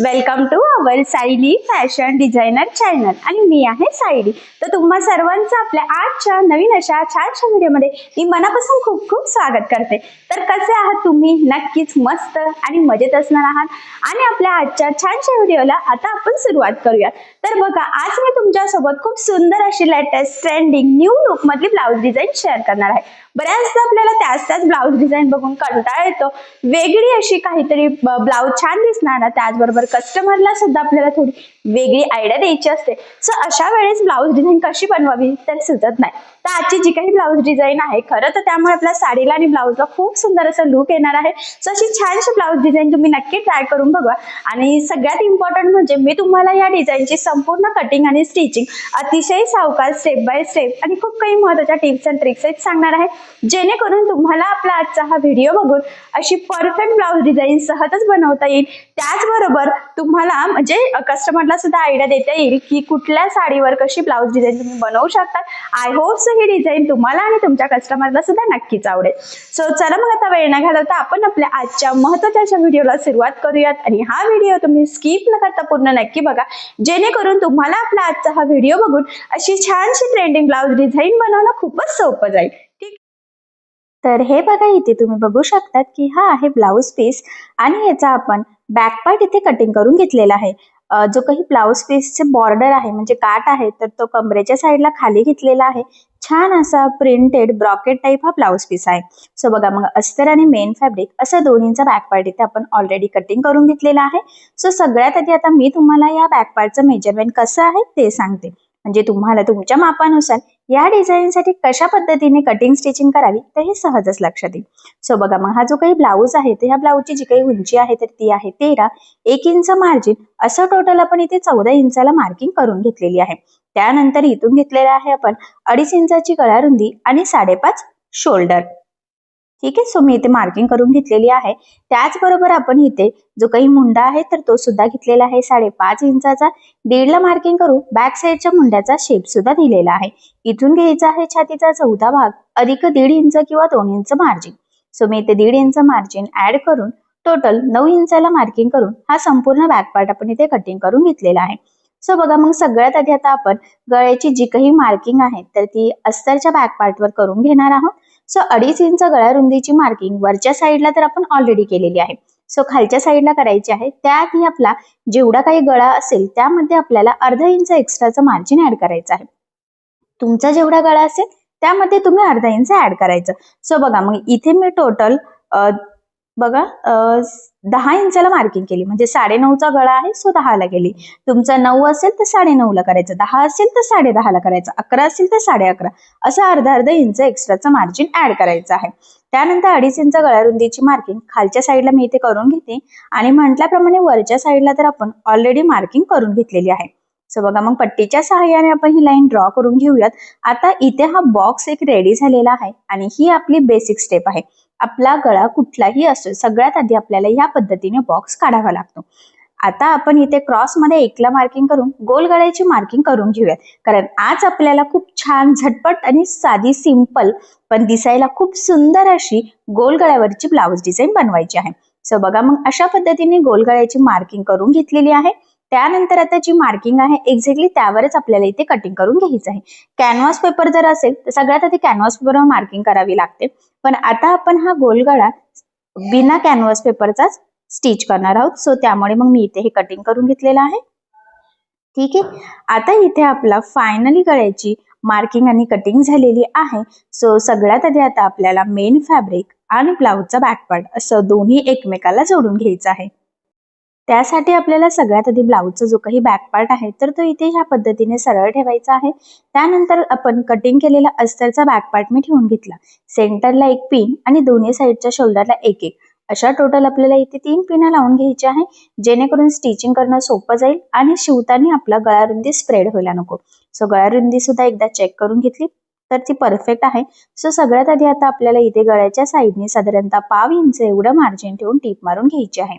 Welcome to our Sayali fashion designer channel आणि मी आहे सायली। तर तुम्हा सर्वांचं आपल्या आजच्या नवीन अशा छानशा व्हिडिओमध्ये मी मनापासून खूप खूप स्वागत करते। तर कसे आहात तुम्ही? नक्कीच मस्त आणि मजेत असणार आहात। आणि आपल्या आजच्या छानशा व्हिडिओला आता आपण सुरुवात करूया। तर बघा, आज मी तुमच्यासोबत खूप सुंदर अशी लेटेस्ट ट्रेंडिंग न्यू लुक मधली ब्लाउज डिझाईन शेअर करणार आहे। बऱ्याचदा आपल्याला त्याच ब्लाउज डिझाइन बघून कंटाळा येतो, वेगळी अशी काहीतरी ब्लाउज छान दिसणार ना, त्याचबरोबर कस्टमरला सुद्धा आपल्याला थोडी वेगळी आयडिया द्यायची असते। सो अशा वेळेस ब्लाउज डिझाइन कशी बनवावी तर सुचत नाही। तर आजची जी काही ब्लाउज डिझाइन आहे, खरं तर त्यामुळे आपल्या साडीला आणि ब्लाउजला खूप सुंदर असं लुक येणार आहे। सो अशी छानशी ब्लाउज डिझाइन तुम्ही नक्की ट्राय करून बघा। आणि सगळ्यात इम्पॉर्टंट म्हणजे मी तुम्हाला या डिझाइनची संपूर्ण कटिंग आणि स्टिचिंग अतिशय सावकाश स्टेप बाय स्टेप आणि खूप काही महत्त्वाच्या टिप्स अँड ट्रिक्स सांगणार आहे, जेणेकरून तुम्हाला आपला आजचा हा व्हिडिओ बघून अशी परफेक्ट ब्लाउज डिझाइन सहजच बनवता येईल। त्याचबरोबर तुम्हाला म्हणजे कस्टमरला सुद्धा आयडिया देता येईल की कुठल्या साडीवर कशी ब्लाउज डिझाइन तुम्ही बनवू शकता। I hope so he design तुम्हाला आणि तुमच्या कस्टमरला सुद्धा नक्कीच आवडेल। सो चला मग आता वेळ न घालवता आपण आपल्या आजच्या महत्त्वाच्या अशा व्हिडिओला सुरुवात करूयात। आणि हा व्हिडिओ तुम्ही स्किप न करता पूर्ण नक्की बघा, जेणेकरून तुम्हाला आपला आजचा हा व्हिडिओ बघून अशी छानशी ट्रेंडिंग ब्लाउज डिझाइन बनवणं खूपच सोपं जाईल। तर हे बघा, इथे तुम्ही बघू शकतात की हा आहे ब्लाउज पीस आणि याचा आपण बॅक पार्ट इथे कटिंग करून घेतलेला आहे। जो काही ब्लाउज पीसचे बॉर्डर आहे म्हणजे काट आहे, तर तो कमरेच्या साईडला खाली घेतलेला आहे। छान असा प्रिंटेड ब्रॉकेट टाइप हा ब्लाउज पीस आहे। सो बघा, मग अस्तर आणि मेन फॅब्रिक असं दोन्हीचा बॅक पार्ट इथे आपण ऑलरेडी कटिंग करून घेतलेला आहे। सो सगळ्यात आधी आता मी तुम्हाला या बॅक पार्टचं मेजरमेंट कसं आहे ते सांगते, म्हणजे तुम्हाला तुमच्या मापानुसार या डिझाईनसाठी कशा पद्धतीने कटिंग स्टिचिंग करावी तर हे सहजच लक्षात येईल। सो बघा, मग हा जो काही ब्लाऊज आहे तर ह्या ब्लाऊजची जी काही उंची आहे तर ती आहे 13, 1 इंच मार्जिन असं टोटल आपण इथे 14 इंचाला मार्किंग करून घेतलेली आहे। त्यानंतर इथून घेतलेला आहे आपण 2.5 इंचाची गळा रुंदी आणि 5.5 शोल्डर। ठीक आहे, सो मी इथे मार्किंग करून घेतलेली आहे। त्याचबरोबर आपण इथे जो काही मुंडा आहे तर तो सुद्धा घेतलेला आहे 5.5 इंचाचा। 1.5 ला मार्किंग करून बॅक साईडच्या मुंड्याचा शेप सुद्धा दिलेला आहे। इथून घ्यायचा आहे छातीचा 14 भाग अधिक 1.5 इंच किंवा 2 इंच मार्जिन। सो मी इथे 1.5 इंच मार्जिन ऍड करून टोटल 9 इंचाला मार्किंग करून हा संपूर्ण बॅक पार्ट आपण इथे कटिंग करून घेतलेला आहे। सो बघा, मग सगळ्यात आधी आता आपण गळ्याची जी काही मार्किंग आहे तर ती अस्तरच्या बॅक पार्टवर करून घेणार आहोत। सो 2.5 इंच गळा रुंदीची मार्किंग वरच्या साईडला तर आपण ऑलरेडी केलेली आहे। सो खालच्या साईडला करायची आहे। त्याआधी आपला जेवढा काही गळा असेल त्यामध्ये आपल्याला अर्धा इंच एक्स्ट्राचं मार्जिन ऍड करायचं आहे। तुमचा जेवढा गळा असेल त्यामध्ये तुम्ही अर्धा इंच ऍड करायचं। सो बघा, मग इथे मी टोटल बघा 10 इंचाला मार्किंग केली, म्हणजे 9.5चा गळा आहे सो 10 ला गेली। तुमचा 9 असेल तर 9.5 ला करायचं, 10 असेल तर 10.5 ला करायचं, 11 असेल तर 11.5 असं अर्धा इंच एक्स्ट्राचं मार्जिन ऍड करायचं आहे। त्यानंतर 2.5 इंच गळा रुंदीची मार्किंग खालच्या साईडला मी इथे करून घेते आणि म्हटल्याप्रमाणे वरच्या साईडला तर आपण ऑलरेडी मार्किंग करून घेतलेली आहे। सो बघा, मग पट्टीच्या सहाय्याने आपण ही लाईन ड्रॉ करून घेऊयात। आता इथे हा बॉक्स एक रेडी झालेला आहे आणि ही आपली बेसिक स्टेप आहे। आपला गळा कुठलाही असो, सगळ्यात आधी आपल्याला ह्या पद्धतीने बॉक्स काढावा लागतो। आता आपण इथे क्रॉस मध्ये 1 ला मार्किंग करून गोल गळ्याची मार्किंग करून घेऊयात, कारण आज आपल्याला खूप छान झटपट आणि साधी सिंपल पण दिसायला खूप सुंदर अशी गोल गळ्यावरची ब्लाउज डिझाइन बनवायची आहे। सो बघा, मग अशा पद्धतीने गोल गळ्याची मार्किंग करून घेतलेली आहे। त्यानंतर आता जी मार्किंग आहे एक्झॅक्टली त्यावरच आपल्याला इथे कटिंग करून घ्यायचं आहे। कॅनव्हास पेपर जर असेल तर सगळ्यात आधी कॅनव्हास पेपरवर मार्किंग करावी लागते, पण आता आपण हा गोल गळा बिना कॅनव्हास पेपरचाच स्टिच करणार आहोत। सो त्यामुळे मग मी इथे हे कटिंग करून घेतलेलं आहे। ठीक आहे, आता इथे आपला फायनली गळ्याची मार्किंग आणि कटिंग झालेली आहे। सो सगळ्यात आधी आता आपल्याला मेन फॅब्रिक आणि ब्लाउजचा बॅक पार्ट असं दोन्ही एकमेकाला जोडून घ्यायचं आहे। त्यासाठी आपल्याला सगळ्यात आधी ब्लाउजचा जो काही बॅक पार्ट आहे तर तो इथे ह्या पद्धतीने सरळ ठेवायचा आहे। त्यानंतर आपण कटिंग केलेला अस्तरचा बॅक पार्ट मी ठेवून घेतला। सेंटरला 1 पिन आणि दोन्ही साईडच्या शोल्डरला 1-1 अशा टोटल आपल्याला इथे 3 पिना लावून घ्यायच्या आहे, जेणेकरून स्टिचिंग करणं सोपं जाईल आणि शिवताना आपला गळा रुंदी स्प्रेड व्हायला नको। सो गळा रुंदी सुद्धा एकदा चेक करून घेतली तर ती परफेक्ट आहे। सो सगळ्यात आधी आता आपल्याला इथे गळ्याच्या साईडने साधारणतः 1/2 इंच एवढं मार्जिन ठेवून टीप मारून घ्यायची आहे।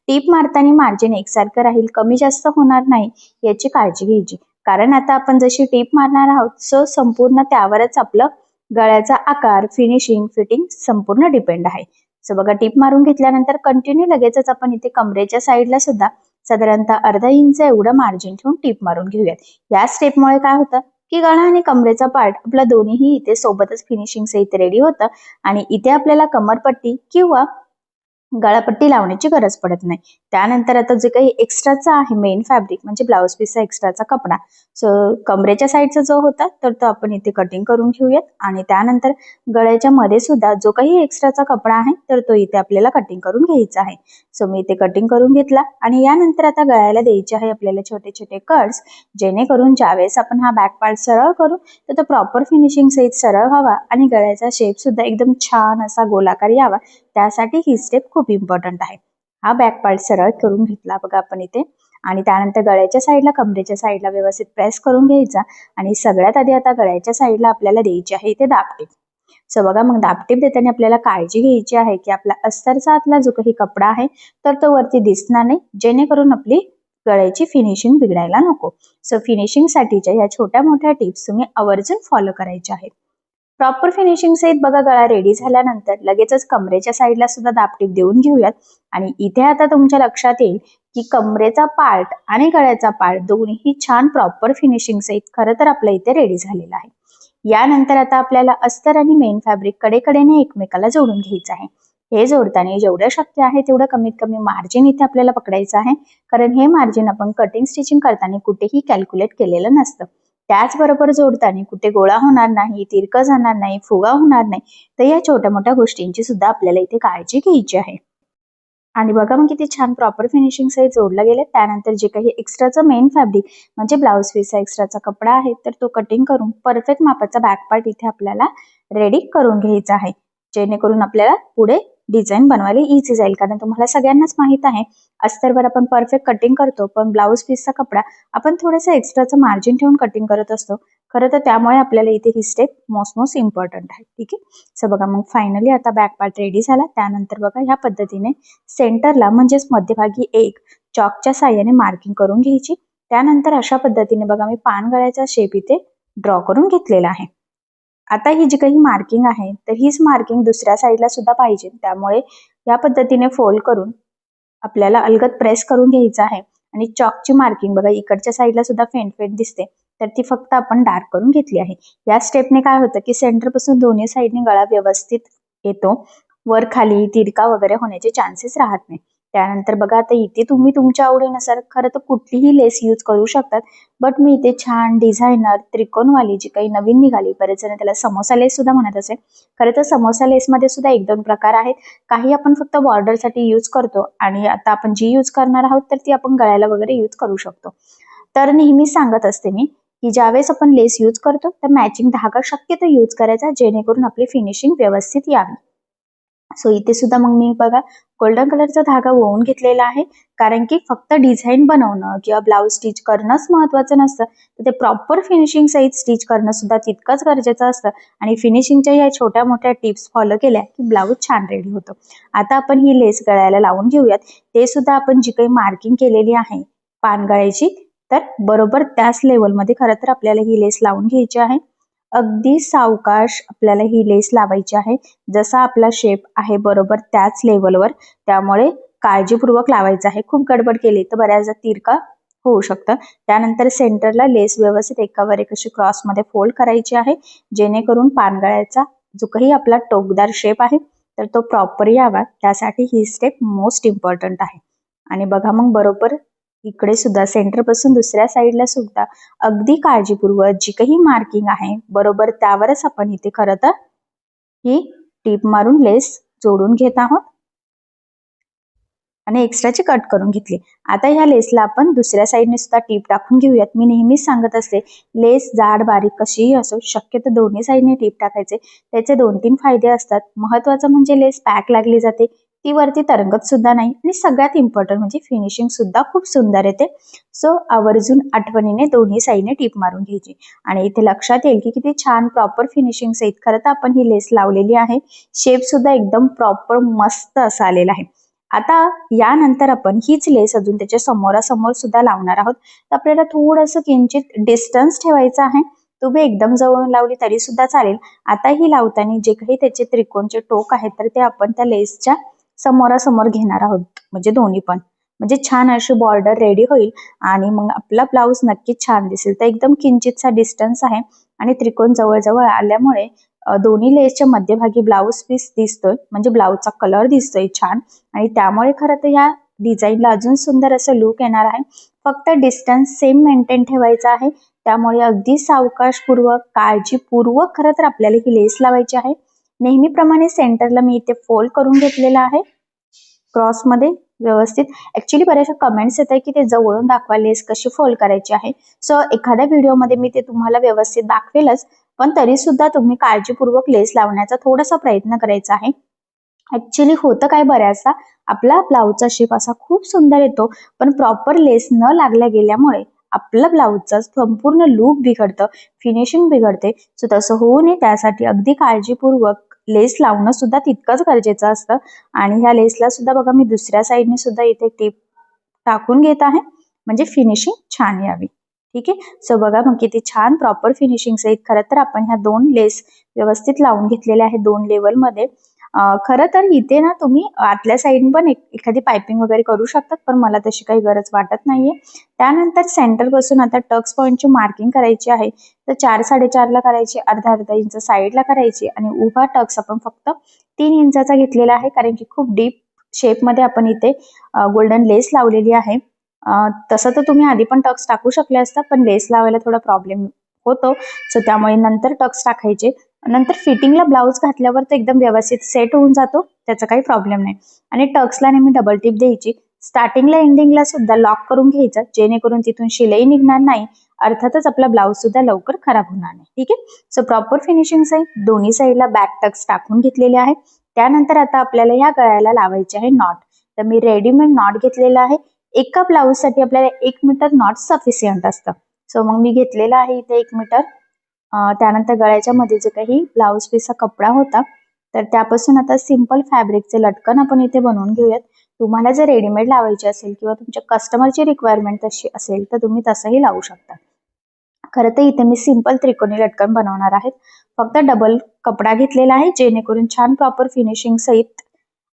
टीप मारताना मार्जिन एकसारखं राहील, कमी जास्त होणार नाही याची काळजी घ्यायची, कारण आता आपण जशी टीप मारणार आहोत सो संपूर्ण त्यावरच आपलं गळ्याचा आकार, फिनिशिंग, फिटिंग संपूर्ण डिपेंड आहे। सो बघा, टीप मारून घेतल्यानंतर कंटिन्यू लगेचच आपण इथे कमरेच्या साईडला सुद्धा साधारणतः अर्धा इंच एवढं मार्जिन ठेवून टीप मारून घेऊयात. या स्टेपमुळे काय होतं की गळा आणि कमरेचा पार्ट आपला दोन्हीही इथे सोबतच फिनिशिंग सहित रेडी होतं आणि इथे आपल्याला कमरपट्टी किंवा गळापट्टी लावण्याची गरज पडत नाही. त्यानंतर आता जे काही एक्स्ट्राचा आहे मेन फॅब्रिक म्हणजे ब्लाऊज पीसचा एक्स्ट्राचा कपडा, सो कमरेच्या साईडचा जो होता तर तो आपण इथे कटिंग करून घेऊयात आणि त्यानंतर गळ्याच्या मध्ये सुद्धा जो काही एक्स्ट्राचा कपडा आहे तर तो इथे आपल्याला कटिंग करून घ्यायचा आहे. सो मी इथे कटिंग करून घेतला आणि यानंतर आता गळ्याला द्यायचे आहे आपल्याला छोटे छोटे कट्स, जेणेकरून ज्यावेळेस आपण हा बॅक पार्ट सरळ करू तर तो प्रॉपर फिनिशिंग सहित सरळ व्हावा आणि गळ्याचा शेप सुद्धा एकदम छान असा गोलाकार यावा, त्यासाठी ही स्टेप खूप इम्पॉर्टंट आहे. हा बॅक पार्ट सरळ करून घेतला बघा आपण इथे आणि त्यानंतर गळ्याच्या साईडला कमरेच्या साईडला व्यवस्थित प्रेस करून घ्यायचा आणि सगळ्यात आधी आता गळ्याच्या साईडला आपल्याला द्यायची आहे इथे दाबटीप. सो बघा मग दाबटीप देताना आपल्याला काळजी घ्यायची आहे की आपला अस्तरचा आतला जो काही कपडा आहे तर तो वरती दिसणार नाही, जेणेकरून आपली गळ्याची फिनिशिंग बिघडायला नको. सो फिनिशिंग साठीच्या या छोट्या मोठ्या टिप्स तुम्ही आवर्जून फॉलो करायच्या आहेत. प्रॉपर फिनिशिंग सहित बघा गळा रेडी झाल्यानंतर लगेचच कमरेच्या साईडला सुद्धा दाबटीप देऊन घेऊयात आणि इथे आता तुमच्या लक्षात येईल की कमरेचा पार्ट आणि गळ्याचा पार्ट दोन्ही छान प्रॉपर फिनिशिंग सहित खरं तर आपल्या इथे रेडी झालेला आहे. यानंतर आता आपल्याला अस्तर आणि मेन फॅब्रिक कडेकडेने एकमेकाला जोडून घ्यायचं आहे. हे जोडताना जेवढं शक्य आहे तेवढं कमीत कमी मार्जिन इथे आपल्याला पकडायचं आहे, कारण हे मार्जिन आपण कटिंग स्टिचिंग करताना कुठेही कॅल्क्युलेट केलेलं नसतं. त्याचबरोबर जोडताना कुठे गोळा होणार नाही, तिरकं जाणार नाही, फुगा होणार नाही, तर या छोट्या मोठ्या गोष्टींची सुद्धा आपल्याला इथे काळजी घ्यायची आहे. आणि बघा मग किती छान प्रॉपर फिनिशिंग सहित जोडलं गेलं. त्यानंतर जे काही एक्स्ट्राचं मेन फॅब्रिक म्हणजे ब्लाऊज पीसचा एक्स्ट्राचा कपडा आहे तर तो कटिंग करून परफेक्ट मापाचा बॅक पार्ट इथे आपल्याला रेडी करून घ्यायचा आहे, जेणेकरून आपल्याला पुढे डिझाईन बनवायला इझी जाईल. कारण तुम्हाला सगळ्यांनाच माहित आहे अस्तरवर आपण परफेक्ट कटिंग करतो, पण ब्लाऊज पीसचा कपडा आपण थोडंसं एक्स्ट्राचं मार्जिन ठेवून कटिंग करत असतो. खरं तर त्यामुळे आपल्याला इथे ही स्टेप मोस्ट इम्पॉर्टंट आहे. ठीक आहे. सो बघा मग फायनली आता बॅक पार्ट रेडी झाला. त्यानंतर बघा ह्या पद्धतीने सेंटरला म्हणजेच मध्यभागी एक चॉकच्या साह्याने मार्किंग करून घ्यायची. त्यानंतर अशा पद्धतीने बघा मी पान गळ्याचा शेप इथे ड्रॉ करून घेतलेला आहे. आता ही जी काही मार्किंग आहे तर हीच मार्किंग दुसऱ्या साईडला सुद्धा पाहिजे, त्यामुळे या पद्धतीने फोल्ड करून आपल्याला अलगद प्रेस करून घ्यायचं आहे आणि चॉकची मार्किंग बघा इकडच्या साईडला सुद्धा फेंट फेंट दिसते तर ती फक्त आपण डार्क करून घेतली आहे. या स्टेपने काय होतं की सेंटर पासून दोन्ही साईडने गळा व्यवस्थित येतो, वर खाली तिरका वगैरे होण्याचे चान्सेस राहत नाही. त्यानंतर बघा आता इथे तुम्ही तुमच्या आवडीनुसार खरं तर कुठलीही लेस यूज करू शकतात, बट मी इथे छान डिझायनर त्रिकोणवाली जी काही नवीन निघाली, बरेच जण त्याला समोसा लेस सुद्धा म्हणत असेल. खरं तर समोसा लेसमध्ये सुद्धा एक दोन प्रकार आहेत. काही आपण फक्त बॉर्डरसाठी यूज करतो आणि आता आपण जी यूज करणार आहोत तर ती आपण गळ्याला वगैरे यूज करू शकतो. तर नेहमी सांगत असते मी की ज्यावेळेस आपण लेस यूज करतो तर मॅचिंग धागा शक्यतो यूज करायचा, जेणेकरून आपली फिनिशिंग व्यवस्थित यावी. सो इथे सुद्धा मग मी बघा गोल्डन कलरचा धागा ओवून घेतलेला आहे, कारण की फक्त डिझाईन बनवणं किंवा ब्लाऊज स्टिच करणंच महत्वाचं नसतं, तर ते प्रॉपर फिनिशिंग सहित स्टिच करणं सुद्धा तितकंच गरजेचं असतं. आणि फिनिशिंगच्या या छोट्या मोठ्या टिप्स फॉलो केल्या की ब्लाऊज छान रेडी होतो. आता आपण ही लेस गळ्याला लावून घेऊयात. ते सुद्धा आपण जी काही मार्किंग केलेली आहे पान गळ्याची, तर बरोबर त्याच लेवलमध्ये खरं तर आपल्याला ही लेस लावून घ्यायची आहे. अगदी सावकाश आपल्याला ही लेस लावायची आहे, जसा आपला शेप आहे बरोबर त्याच लेवलवर, त्यामुळे काळजीपूर्वक लावायचं आहे. खूप गडबड केली तर बऱ्याचदा तिरका होऊ शकतं. त्यानंतर सेंटरला लेस व्यवस्थित एकावर एक अशी क्रॉसमध्ये फोल्ड करायची आहे, जेणेकरून पानगळ्याचा जो काही आपला टोकदार शेप आहे तर तो प्रॉपर यावा, त्यासाठी ही स्टेप मोस्ट इम्पॉर्टंट आहे. आणि बघा मग बरोबर इकडे सुद्धा सेंटर पासून दुसऱ्या साईडला सुद्धा अगदी काळजीपूर्वक जी काही मार्किंग आहे बरोबर त्यावरच आपण इथे खरं तर ही टीप मारून लेस जोडून घेत आहोत आणि एक्स्ट्राची कट करून घेतली. आता ह्या लेसला आपण दुसऱ्या साईडने सुद्धा टीप टाकून घेऊयात. मी नेहमीच सांगत असते लेस जाड बारीक कशीही असो, शक्यतो दोन्ही साईडने टीप टाकायचे. त्याचे 2-3 फायदे असतात. महत्वाचं म्हणजे लेस पॅक लागली जाते, ती वरती तरंगत सुद्धा नाही आणि सगळ्यात इम्पॉर्टंट म्हणजे फिनिशिंग सुद्धा खूप सुंदर येते. सो आवर्जून आठवणीने दोन्ही साईडने टीप मारून घ्यायची. आणि इथे लक्षात येईल की किती छान प्रॉपर फिनिशिंग सहित खरं तर आपण ही लेस लावलेली आहे. शेप सुद्धा एकदम प्रॉपर मस्त असा आलेला आहे. आता यानंतर आपण हीच लेस अजून त्याच्या समोरासमोर सुद्धा लावणार आहोत, तर आपल्याला थोडंसं किंचित डिस्टन्स ठेवायचं आहे. तुम्ही एकदम जवळून लावली तरी सुद्धा चालेल. आता ही लावताना जे काही त्याचे त्रिकोणचे टोक आहेत तर ते आपण त्या लेसच्या समोरासमोर घेणार आहोत, म्हणजे दोन्ही पण. म्हणजे छान अशी बॉर्डर रेडी होईल आणि मग आपला ब्लाऊज नक्कीच छान दिसेल. तर एकदम किंचितचा डिस्टन्स आहे आणि त्रिकोण जवळ आल्यामुळे दोन्ही लेसच्या मध्यभागी ब्लाऊज पीस दिसतोय, म्हणजे ब्लाऊजचा कलर दिसतोय छान आणि त्यामुळे खरं तर या डिझाईनला अजून सुंदर असं लुक येणार आहे. फक्त डिस्टन्स सेम मेंटेन ठेवायचा आहे. त्यामुळे अगदी सावकाशपूर्वक काळजीपूर्वक खरं तर आपल्याला ही लेस लावायची आहे. नेहमीप्रमाणे सेंटरला मी इथे फोल्ड करून घेतलेला आहे क्रॉसमध्ये व्यवस्थित. ऍक्च्युली बऱ्याचशा कमेंट्स येत आहे की ते जवळून दाखवा लेस कशी फोल्ड करायची आहे. सो एखाद्या व्हिडिओमध्ये मी ते तुम्हाला व्यवस्थित दाखवेलच, पण तरी सुद्धा तुम्ही काळजीपूर्वक लेस लावण्याचा थोडासा प्रयत्न करायचा आहे. ऍक्च्युली होतं काय बऱ्याचदा आपला ब्लाऊजचा शेप असा खूप सुंदर येतो, पण प्रॉपर लेस न लागल्या गेल्यामुळे आपला ब्लाऊजचा संपूर्ण लुक बिघडतं, फिनिशिंग बिघडते. सो तसं होऊ नये त्यासाठी अगदी काळजीपूर्वक लेस लावणं सुद्धा तितकंच गरजेचं असतं. आणि ह्या लेसला सुद्धा बघा मी दुसऱ्या साईडने सुद्धा इथे टिप टाकून घेत आहे, म्हणजे फिनिशिंग छान यावी. ठीक आहे. सो बघा मग किती छान प्रॉपर फिनिशिंग सहित खरं तर आपण ह्या 2 लेस व्यवस्थित लावून घेतलेल्या आहेत 2 लेवलमध्ये. खरं तर इथे ना तुम्ही आतल्या साईड पण एखादी पायपिंग वगैरे करू शकतात, पण मला तशी काही गरज वाटत नाहीये. त्यानंतर सेंटर पासून आता टक्स पॉइंटची मार्किंग करायची आहे. तर 4-4.5 ला करायची, अर्धा इंच साईडला करायची आणि उभा टक्स आपण फक्त 3 इंचाचा घेतलेला आहे, कारण की खूप डीप शेपमध्ये आपण इथे गोल्डन लेस लावलेली आहे. तसं तर तुम्ही आधी पण टक्स टाकू शकले असता, पण लेस लावायला थोडा प्रॉब्लेम होतो. सो त्यामुळे नंतर टक्स टाकायचे. नंतर फिटिंगला ब्लाऊज घातल्यावर तो एकदम व्यवस्थित सेट होऊन जातो, त्याचा काही प्रॉब्लेम नाही. आणि टक्सला नेहमी डबल टिप द्यायची. स्टार्टिंगला एंडिंगला सुद्धा लॉक करून घ्यायचं, जेणेकरून तिथून शिलाई निघणार नाही, अर्थातच आपला ब्लाऊज सुद्धा लवकर खराब होणार नाही. ठीक आहे. सो प्रॉपर फिनिशिंग साईड दोन्ही साईडला बॅक टक्स टाकून घेतलेले आहे. त्यानंतर आता आपल्याला या गळ्याला लावायचे आहे नॉट. तर मी रेडीमेड नॉट घेतलेला आहे. एका ब्लाऊज साठी आपल्याला 1 मीटर नॉट सफिशियंट असतं. सो मग मी घेतलेला आहे इथे 1 मीटर. त्यानंतर गळ्याच्या मध्ये जे काही ब्लाऊज पीसचा कपडा होता, तर त्यापासून आता सिंपल फॅब्रिकचे लटकन आपण इथे बनवून घेऊयात. तुम्हाला जर रेडीमेड लावायचे असेल किंवा तुमच्या कस्टमरची रिक्वायरमेंट तशी असेल तर तुम्ही तसंही लावू शकता. खरं तर इथे मी सिंपल त्रिकोणी लटकन बनवणार आहेत. फक्त डबल कपडा घेतलेला आहे, जेणेकरून छान प्रॉपर फिनिशिंग सहित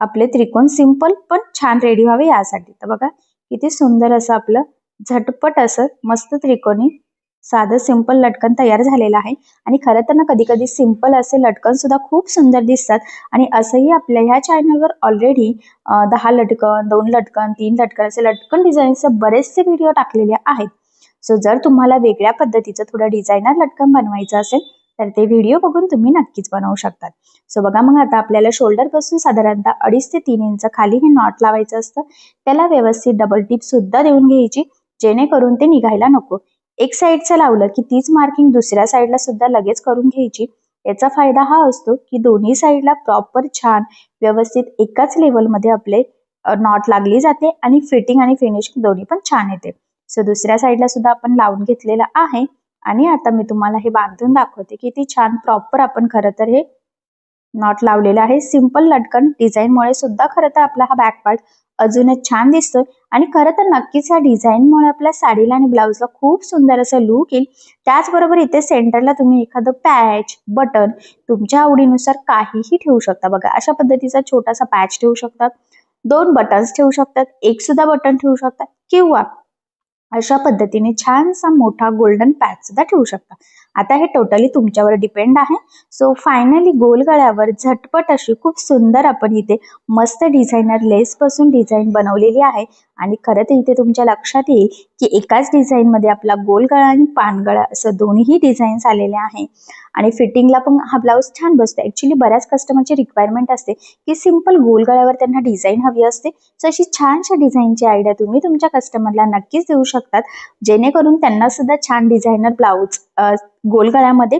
आपले त्रिकोण सिंपल पण छान रेडी व्हावे यासाठी. तर बघा किती सुंदर असं आपलं झटपट असं मस्त त्रिकोणी साधं सिंपल लटकन तयार झालेलं आहे. आणि खरं तर ना कधी कधी सिंपल असे लटकन सुद्धा खूप सुंदर दिसतात. आणि असंही आपल्या ह्या चॅनलवर ऑलरेडी 10 लटकन, 2 लटकन, 3 लटकन असे लटकन डिझाईनचे बरेचसे व्हिडिओ टाकलेले आहेत. सो जर तुम्हाला वेगळ्या पद्धतीचं थोडं डिझायनर लटकन बनवायचं असेल तर ते व्हिडिओ बघून तुम्ही नक्कीच बनवू शकतात. सो बघा मग आता आपल्याला शोल्डर पासून साधारणतः 2.5 ते 3 इंच खाली हे नॉट लावायचं असतं. त्याला व्यवस्थित डबल टिप सुद्धा देऊन घ्यायची, जेणेकरून ते निघायला नको. एक साईडचं लावलं की तीच मार्किंग दुसऱ्या साईडला सुद्धा लगेच करून घ्यायची. याचा फायदा हा असतो की दोन्ही साईडला प्रॉपर छान व्यवस्थित एकाच लेवलमध्ये आपले नॉट लागली जाते आणि फिटिंग आणि फिनिशिंग दोन्ही पण छान येते. सो दुसऱ्या साईडला सुद्धा आपण लावून घेतलेलं आहे. आणि आता मी तुम्हाला हे बांधून दाखवते किती छान प्रॉपर आपण खरं तर हे नॉट लावलेलं आहे. सिंपल लटकन डिझाईनमुळे सुद्धा खरं तर आपला हा बॅक पार्ट अजूनच छान दिसतोय. आणि खरं तर नक्कीच या डिझाईनमुळे आपल्या साडीला आणि ब्लाऊजला खूप सुंदर असं लुक येईल. त्याचबरोबर इथे सेंटरला तुम्ही एखादं पॅच, बटन तुमच्या आवडीनुसार काहीही ठेवू शकता. बघा अशा पद्धतीचा छोटासा पॅच ठेवू शकतात, 2 बटन्स ठेवू शकतात, एक सुद्धा बटन ठेवू शकतात, किंवा अशा पद्धतीने छानसा मोठा गोल्डन पॅच सुद्धा ठेवू शकता. आता हे टोटली तुमच्यावर डिपेंड आहे. सो फायनली गोल गळ्यावर झटपट अशी खूप सुंदर आपण इथे मस्त डिझायनर लेस पासून डिझाईन बनवलेली आहे. आणि खरं तर इथे तुमच्या लक्षात येईल की एकाच डिझाईन मध्ये आपला गोल गळा आणि पान गळा असं दोन्ही डिझाईन्स आलेले आहे. आणि फिटिंगला पण हा ब्लाऊज छान बसतो. ऍक्च्युली बऱ्याच कस्टमरची रिक्वायरमेंट असते की सिंपल गोल गळ्यावर त्यांना डिझाईन हवी असते. सो अशी छानशा डिझाईनची आयडिया तुम्ही तुमच्या कस्टमरला नक्कीच देऊ शकतात, जेणेकरून त्यांना सुद्धा छान डिझायनर ब्लाऊज गोल गळ्यामध्ये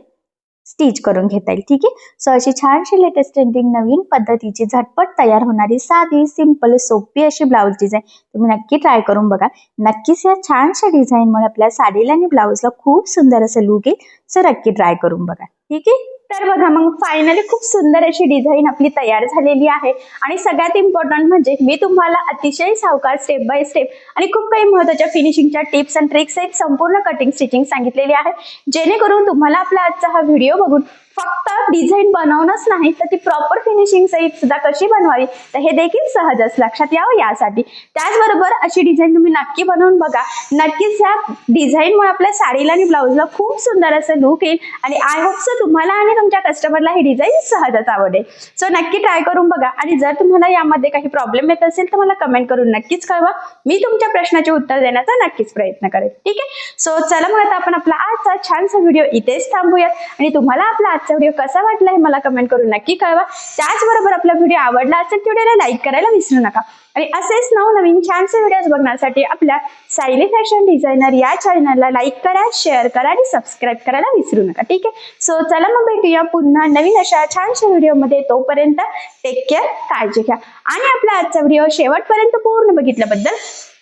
स्टिच करून घेता येईल. ठीक आहे. सो अशी छानशी लेटेस्ट ट्रेंडिंग नवीन पद्धतीची झटपट तयार होणारी साधी सिंपल सोपी अशी ब्लाऊज डिझाईन तुम्ही नक्की ट्राय करून बघा. नक्कीच या छानशा डिझाईनमुळे आपल्या साडीला आणि ब्लाऊजला खूप सुंदर असं लुक येईल. सो नक्की ट्राय करून बघा. ठीक आहे. तर बघा मग फायनली खूप सुंदर अशी डिझाईन आपली तयार झालेली आहे. आणि सगळ्यात इम्पॉर्टंट म्हणजे मी तुम्हाला अतिशय सावकाश स्टेप बाय स्टेप आणि खूप काही महत्त्वाच्या फिनिशिंगच्या टिप्स आणि ट्रिक्स आहेत, संपूर्ण कटिंग स्टिचिंग सांगितलेली आहे, जेणेकरून तुम्हाला आपला आजचा हा व्हिडिओ बघून फक्त डिझाईन बनवणंच नाही तर ती प्रॉपर फिनिशिंग सहित सुद्धा कशी बनवावी तर हे देखील सहजच लक्षात यावं यासाठी. त्याचबरोबर अशी डिझाईन तुम्ही नक्की बनवून बघा. नक्कीच या डिझाईनमुळे आपल्या साडीला आणि ब्लाऊजला खूप सुंदर असं लुक येईल आणि आय होप सो तुम्हाला आणि तुमच्या कस्टमरला ही डिझाईन सहजच आवडेल. सो नक्की ट्राय करून बघा आणि जर तुम्हाला यामध्ये काही प्रॉब्लेम येत असेल तर मला कमेंट करून नक्कीच कळवा. मी तुमच्या प्रश्नाचे उत्तर देण्याचा नक्कीच प्रयत्न करेन. ठीक आहे. सो चला मग आता आपण आपला आजचा छानसा व्हिडिओ इथेच थांबूयात आणि तुम्हाला आपला आजचा व्हिडिओ कसा वाटला हे मला कमेंट करून नक्की कळवा. त्याचबरोबर आपला व्हिडिओ आवडला असेल तर व्हिडिओला लाईक करायला विसरू नका आणि असेच नवनवीन छानसे व्हिडिओज बघण्यासाठी आपल्या सायली फॅशन डिझायनर या चॅनलला लाईक करा, शेअर करा आणि सबस्क्राईब करायला विसरू नका. ठीक आहे. सो चला मग भेटूया पुन्हा नवीन अशा छानशा व्हिडिओमध्ये. तोपर्यंत टेक केअर, काळजी घ्या आणि आपला आजचा व्हिडिओ शेवटपर्यंत पूर्ण बघितल्याबद्दल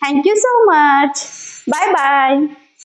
thank you so much. Bye bye.